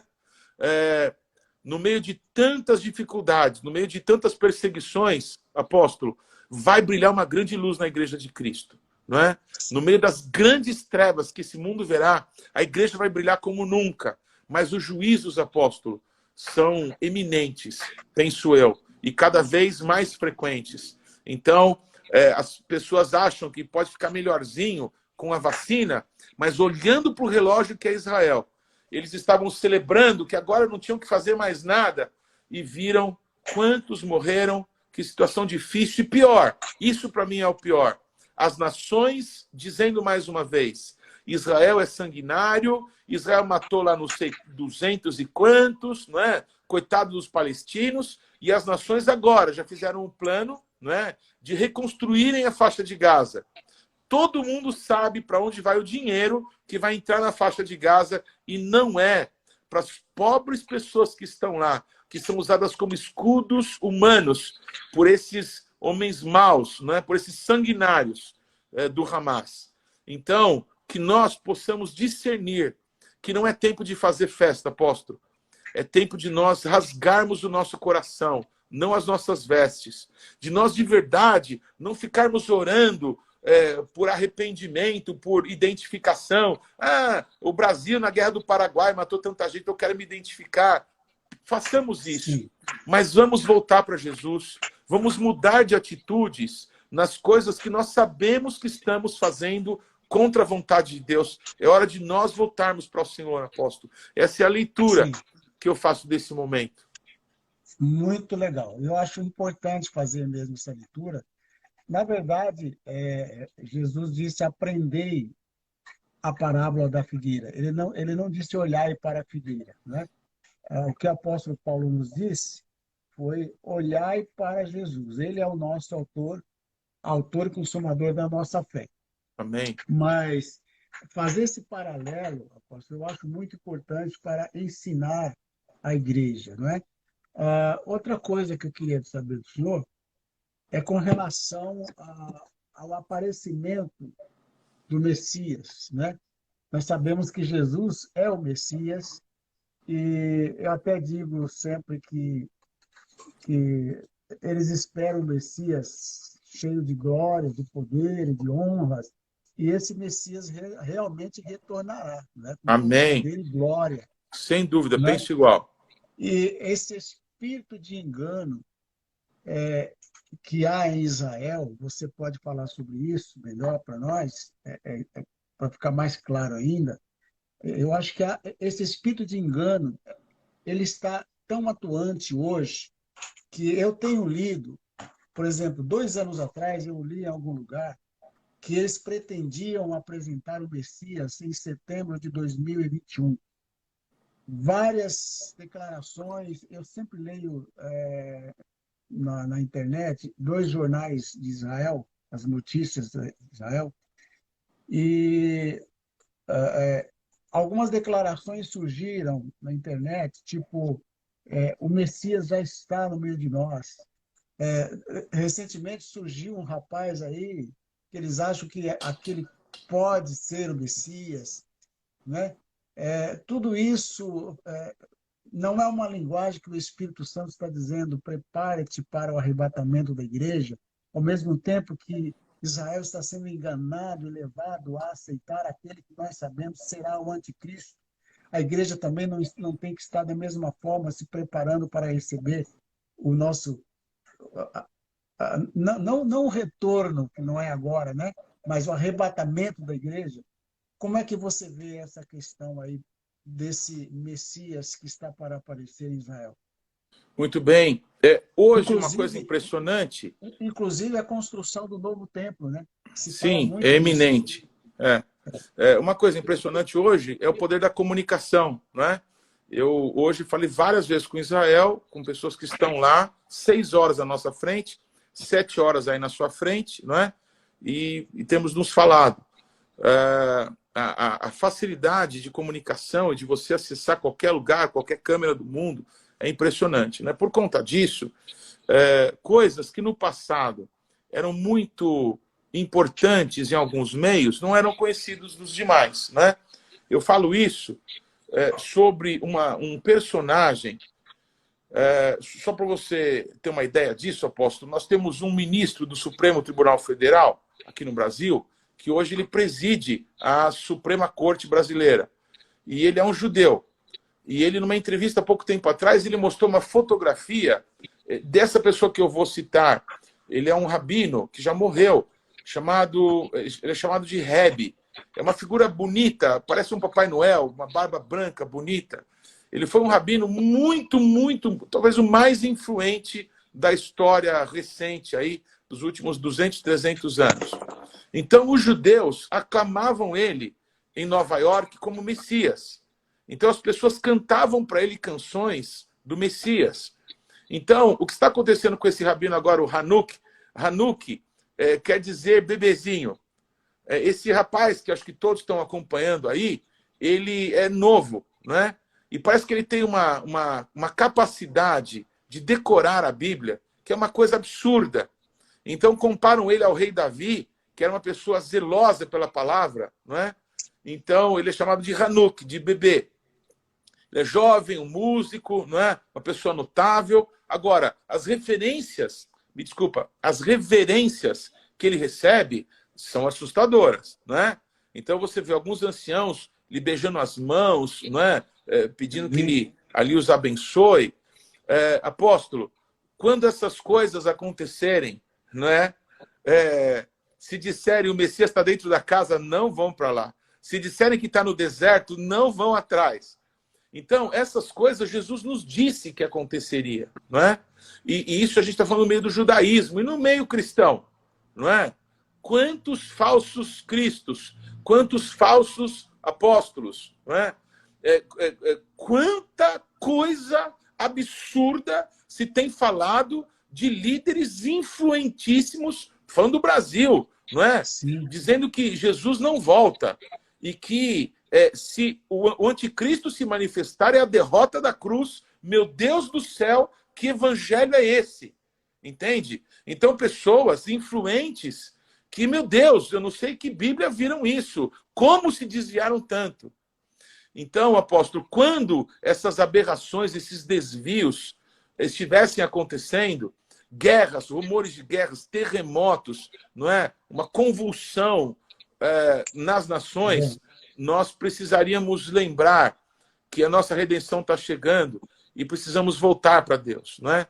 No meio de tantas dificuldades, no meio de tantas perseguições, apóstolo, vai brilhar uma grande luz na igreja de Cristo, não é? No meio das grandes trevas que esse mundo verá, a igreja vai brilhar como nunca. Mas os juízos, apóstolo, são eminentes, penso eu, e cada vez mais frequentes. Então, as pessoas acham que pode ficar melhorzinho com a vacina, mas olhando para o relógio que é Israel, eles estavam celebrando que agora não tinham que fazer mais nada e viram quantos morreram, que situação difícil. E pior, isso para mim é o pior. As nações dizendo mais uma vez, Israel é sanguinário, Israel matou lá não sei 200 e quantos, não é? Coitado dos palestinos, e as nações agora já fizeram um plano, não é, de reconstruírem a faixa de Gaza. Todo mundo sabe para onde vai o dinheiro que vai entrar na faixa de Gaza e não é para as pobres pessoas que estão lá, que são usadas como escudos humanos por esses homens maus, não é? Por esses sanguinários do Hamas. Então, que nós possamos discernir que não é tempo de fazer festa, apóstolo. É tempo de nós rasgarmos o nosso coração, não as nossas vestes. De nós, de verdade, não ficarmos orando por arrependimento, por identificação. O Brasil na Guerra do Paraguai matou tanta gente, eu quero me identificar. Façamos isso. Sim. Mas vamos voltar para Jesus. Vamos mudar de atitudes nas coisas que nós sabemos que estamos fazendo contra a vontade de Deus. É hora de nós voltarmos para o Senhor, apóstolo. Essa é a leitura Sim. que eu faço desse momento. Muito legal. Eu acho importante fazer mesmo essa leitura, Na verdade, Jesus disse: aprendei a parábola da figueira. Ele não disse olhai para a figueira, né? O que o apóstolo Paulo nos disse foi: olhai para Jesus. Ele é o nosso autor e consumador da nossa fé. Amém. Mas fazer esse paralelo, apóstolo, eu acho muito importante para ensinar a igreja, não é? Outra coisa que eu queria saber do senhor é com relação ao aparecimento do Messias, né? Nós sabemos que Jesus é o Messias, e eu até digo sempre que eles esperam o Messias cheio de glória, de poder e de honras, e esse Messias realmente retornará, né? Com todo Amém. poder e glória. Sem dúvida, Né? penso igual. E esse espírito de engano que há em Israel, você pode falar sobre isso melhor para nós, para ficar mais claro ainda. Eu acho que esse espírito de engano ele está tão atuante hoje que eu tenho lido, por exemplo, 2 anos atrás eu li em algum lugar que eles pretendiam apresentar o Messias em setembro de 2021. Várias declarações, eu sempre leio na internet 2 jornais de Israel, as notícias de Israel, e algumas declarações surgiram na internet, tipo, o Messias já está no meio de nós. Recentemente surgiu um rapaz aí que eles acham que aquele pode ser o Messias, né? Tudo isso não é uma linguagem que o Espírito Santo está dizendo: prepare-te para o arrebatamento da igreja, ao mesmo tempo que Israel está sendo enganado e levado a aceitar aquele que nós sabemos será o anticristo. A igreja também não tem que estar da mesma forma se preparando para receber o nosso... Não o retorno, que não é agora, né? Mas o arrebatamento da igreja. Como é que você vê essa questão aí desse Messias que está para aparecer em Israel? Muito bem. Hoje, uma coisa impressionante... Inclusive a construção do novo templo, né? Sim, é eminente. Uma coisa impressionante hoje é o poder da comunicação, não é? Eu hoje falei várias vezes com Israel, com pessoas que estão lá, 6 horas à nossa frente, 7 horas aí na sua frente, não é? E temos nos falado. A facilidade de comunicação e de você acessar qualquer lugar, qualquer câmera do mundo, é impressionante, né? Por conta disso, coisas que no passado eram muito importantes em alguns meios não eram conhecidos dos demais, né? Eu falo isso sobre um personagem, só para você ter uma ideia disso, apóstolo. Nós temos um ministro do Supremo Tribunal Federal aqui no Brasil, que hoje ele preside a Suprema Corte Brasileira, e ele é um judeu. E ele, numa entrevista há pouco tempo atrás, ele mostrou uma fotografia dessa pessoa que eu vou citar. Ele é um rabino que já morreu, ele é chamado de Rebbe. É uma figura bonita, parece um Papai Noel, uma barba branca bonita. Ele foi um rabino muito, muito, talvez o mais influente da história recente aí, dos últimos 200, 300 anos. Então, os judeus aclamavam ele em Nova York como Messias. Então, as pessoas cantavam para ele canções do Messias. Então, o que está acontecendo com esse rabino agora, o Hanuk, quer dizer bebezinho. Esse rapaz, que acho que todos estão acompanhando aí, ele é novo, né? E parece que ele tem uma capacidade de decorar a Bíblia, que é uma coisa absurda. Então, comparam ele ao rei Davi, que era uma pessoa zelosa pela palavra, não é? Então, ele é chamado de Hanuk, de bebê. Ele é jovem, um músico, não é? Uma pessoa notável. Agora, as referências que ele recebe são assustadoras, não é? Então, você vê alguns anciãos lhe beijando as mãos, não é? Pedindo que ele ali os abençoe. Apóstolo, quando essas coisas acontecerem, não é? Se disserem o Messias está dentro da casa, não vão para lá. Se disserem que está no deserto, não vão atrás. Então, essas coisas Jesus nos disse que aconteceria, não é? E isso a gente está falando no meio do judaísmo e no meio cristão. não é? Quantos falsos cristos, quantos falsos apóstolos, não é? Quanta coisa absurda se tem falado de líderes influentíssimos, falando do Brasil, não é? Sim. Dizendo que Jesus não volta e que se o anticristo se manifestar é a derrota da cruz. Meu Deus do céu, que evangelho é esse? Entende? Então, pessoas influentes que, meu Deus, eu não sei que Bíblia viram isso. Como se desviaram tanto? Então, apóstolo, quando essas aberrações, esses desvios estivessem acontecendo, guerras, rumores de guerras, terremotos, não é? Uma convulsão nas nações, nós precisaríamos lembrar que a nossa redenção está chegando e precisamos voltar para Deus, não é?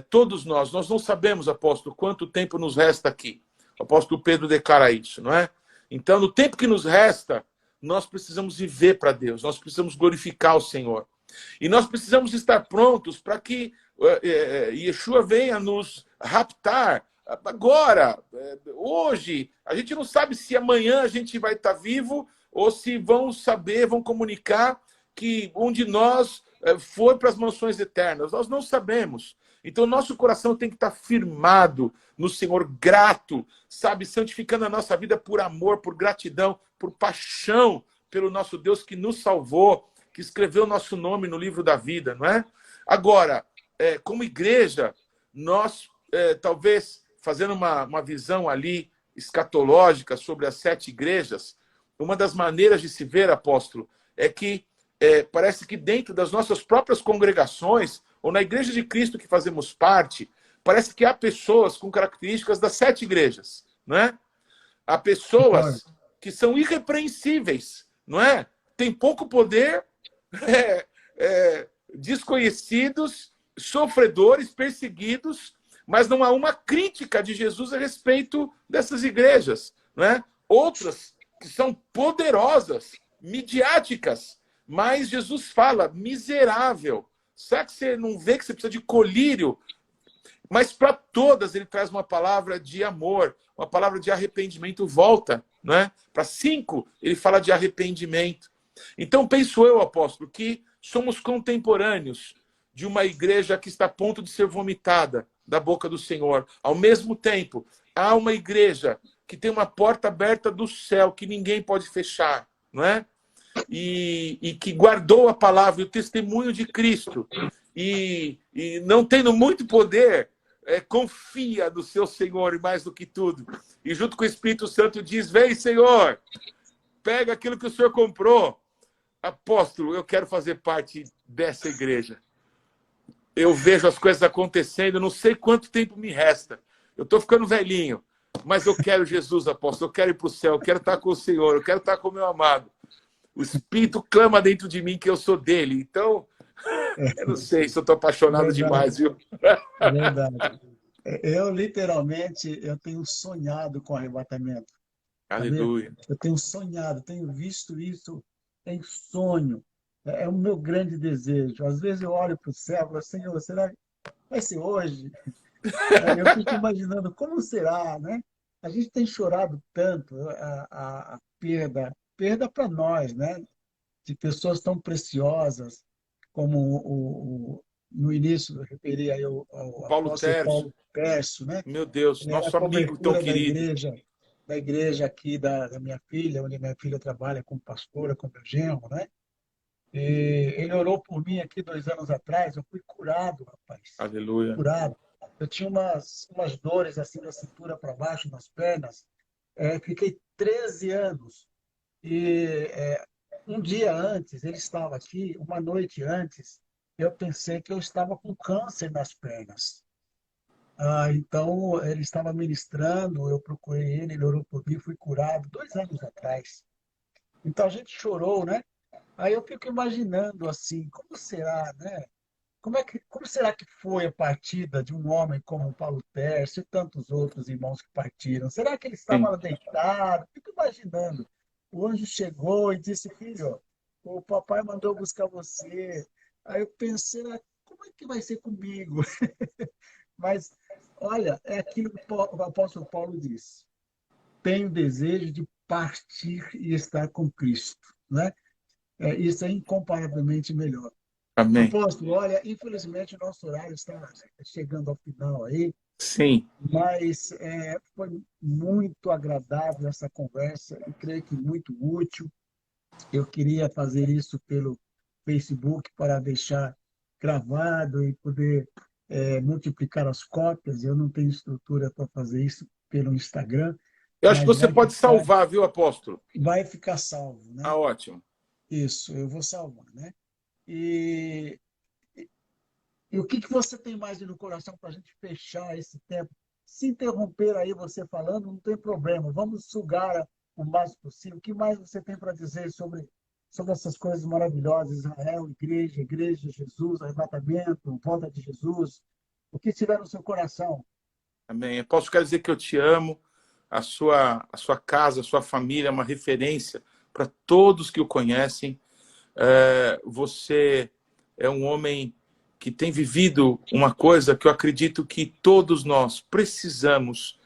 Todos nós não sabemos, apóstolo, quanto tempo nos resta aqui. O apóstolo Pedro declara isso, não é? Então, no tempo que nos resta, nós precisamos viver para Deus, nós precisamos glorificar o Senhor. E nós precisamos estar prontos para que Yeshua venha nos raptar agora, hoje. A gente não sabe se amanhã a gente vai estar vivo ou se vão saber, vão comunicar que um de nós foi para as mansões eternas. Nós não sabemos. Então, nosso coração tem que estar firmado no Senhor, grato, sabe? Santificando a nossa vida por amor, por gratidão, por paixão pelo nosso Deus que nos salvou, que escreveu o nosso nome no livro da vida, não é? Agora, como igreja, nós, talvez, fazendo uma visão ali escatológica sobre as 7 igrejas, uma das maneiras de se ver, apóstolo, é que parece que dentro das nossas próprias congregações, ou na igreja de Cristo que fazemos parte, parece que há pessoas com características das 7 igrejas, não é? Há pessoas que são irrepreensíveis, não é? Tem pouco poder, desconhecidos, sofredores, perseguidos, mas não há uma crítica de Jesus a respeito dessas igrejas, não é? Outras que são poderosas, midiáticas, mas Jesus fala, miserável. Será que você não vê que você precisa de colírio? Mas para todas ele traz uma palavra de amor, uma palavra de arrependimento, volta, não é? Para 5 ele fala de arrependimento. Então penso eu, apóstolo, que somos contemporâneos de uma igreja que está a ponto de ser vomitada da boca do Senhor. Ao mesmo tempo, há uma igreja que tem uma porta aberta do céu que ninguém pode fechar, não é? E que guardou a palavra e o testemunho de Cristo, e não tendo muito poder, confia no seu Senhor e mais do que tudo. E junto com o Espírito Santo diz, vem, Senhor, pega aquilo que o Senhor comprou. Apóstolo, eu quero fazer parte dessa igreja. Eu vejo as coisas acontecendo, não sei quanto tempo me resta. Eu estou ficando velhinho, mas eu quero Jesus, apóstolo, eu quero ir para o céu, eu quero estar com o Senhor, eu quero estar com o meu amado. O Espírito clama dentro de mim que eu sou dele. Então, eu não sei se eu estou apaixonado demais, viu? É verdade. Eu, literalmente, eu tenho sonhado com arrebatamento. Aleluia. Eu tenho sonhado, tenho visto isso em sonho. É o meu grande desejo. Às vezes eu olho para o céu e falo, Senhor, será que vai ser hoje? Eu fico imaginando como será, né? A gente tem chorado tanto a perda para nós, né? De pessoas tão preciosas como no início eu referi aí ao Paulo apóstolo Tércio. Paulo Tércio, né? Meu Deus, Ele era nosso amigo tão querido. da igreja aqui da minha filha, onde minha filha trabalha como pastora, com meu genro, né? E ele orou por mim aqui 2 anos atrás, eu fui curado, rapaz. Aleluia. Curado. Eu tinha umas dores assim da cintura para baixo, nas pernas. Fiquei 13 anos. E um dia antes, ele estava aqui, uma noite antes, eu pensei que eu estava com câncer nas pernas. Então, ele estava ministrando, eu procurei ele orou por mim, fui curado 2 anos atrás. Então, a gente chorou, né? Aí eu fico imaginando assim, como será, né? Como será que foi a partida de um homem como Paulo Tércio e tantos outros irmãos que partiram? Será que ele estava lá deitado? Fico imaginando. O anjo chegou e disse, filho, o papai mandou buscar você. Aí eu pensei, como é que vai ser comigo? Mas olha, é aquilo que o apóstolo Paulo disse. Tenho desejo de partir e estar com Cristo, né? Isso é incomparavelmente melhor. Amém. Apóstolo, olha, infelizmente o nosso horário está chegando ao final aí, Sim. mas foi muito agradável essa conversa e creio que muito útil. Eu queria fazer isso pelo Facebook para deixar gravado e poder multiplicar as cópias. Eu não tenho estrutura para fazer isso pelo Instagram, Eu acho que mas você pode salvar, viu, apóstolo? vai ficar salvo, Ah, né? ótimo. Isso, eu vou salvar, né? E, e o que você tem mais no coração para a gente fechar esse tempo? Se interromper aí você falando, não tem problema. Vamos sugar o máximo possível. O que mais você tem para dizer sobre essas coisas maravilhosas? Israel, igreja, igreja, Jesus, arrebatamento, volta de Jesus. O que tiver no seu coração? Amém. Eu posso quero dizer que eu te amo. A sua casa, a sua família é uma referência para todos que o conhecem. Você é um homem que tem vivido uma coisa que eu acredito que todos nós precisamos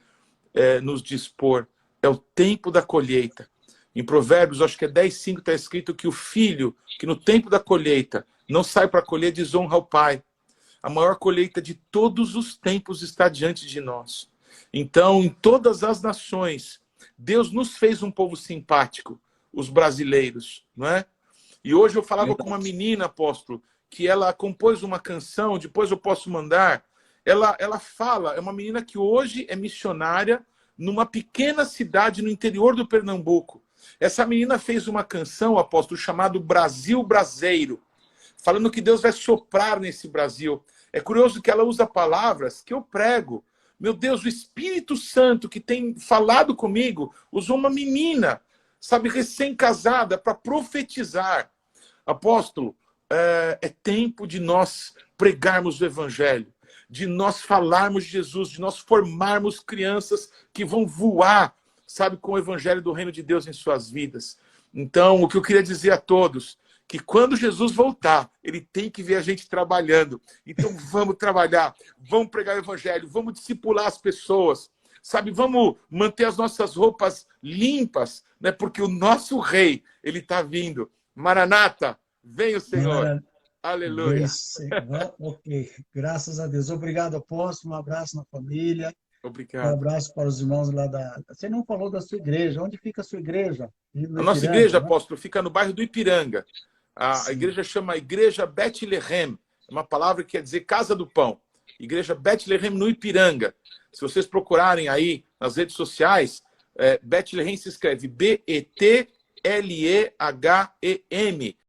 nos dispor. É o tempo da colheita. Em Provérbios, acho que é 10:5, está escrito que o filho, que no tempo da colheita não sai para colher, desonra ao pai. A maior colheita de todos os tempos está diante de nós. Então, em todas as nações, Deus nos fez um povo simpático, os brasileiros, não é? E hoje eu falava com uma menina, apóstolo, que ela compôs uma canção, depois eu posso mandar. Ela fala, é uma menina que hoje é missionária numa pequena cidade no interior do Pernambuco. Essa menina fez uma canção, apóstolo, chamado Brasil Braseiro, falando que Deus vai soprar nesse Brasil. É curioso que ela usa palavras que eu prego. Meu Deus, o Espírito Santo que tem falado comigo usou uma menina, sabe, recém-casada, para profetizar. Apóstolo, é tempo de nós pregarmos o Evangelho, de nós falarmos de Jesus, de nós formarmos crianças que vão voar, sabe, com o Evangelho do Reino de Deus em suas vidas. Então, o que eu queria dizer a todos, que quando Jesus voltar, ele tem que ver a gente trabalhando. Então vamos trabalhar, vamos pregar o Evangelho, vamos discipular as pessoas, sabe? Vamos manter as nossas roupas limpas, né? Porque o nosso rei, ele está vindo. Maranata, vem o Senhor. Aleluia. Ok, graças a Deus. Obrigado, apóstolo. Um abraço na família. Um Obrigado. abraço para os irmãos lá da... Você não falou da sua igreja. Onde fica a sua igreja? A nossa igreja, né? apóstolo, fica no bairro do Ipiranga. A igreja chama Igreja Bethlehem. É uma palavra que quer dizer Casa do Pão. Igreja Bethlehem no Ipiranga. Se vocês procurarem aí nas redes sociais, Bethlehem se escreve Betlehem.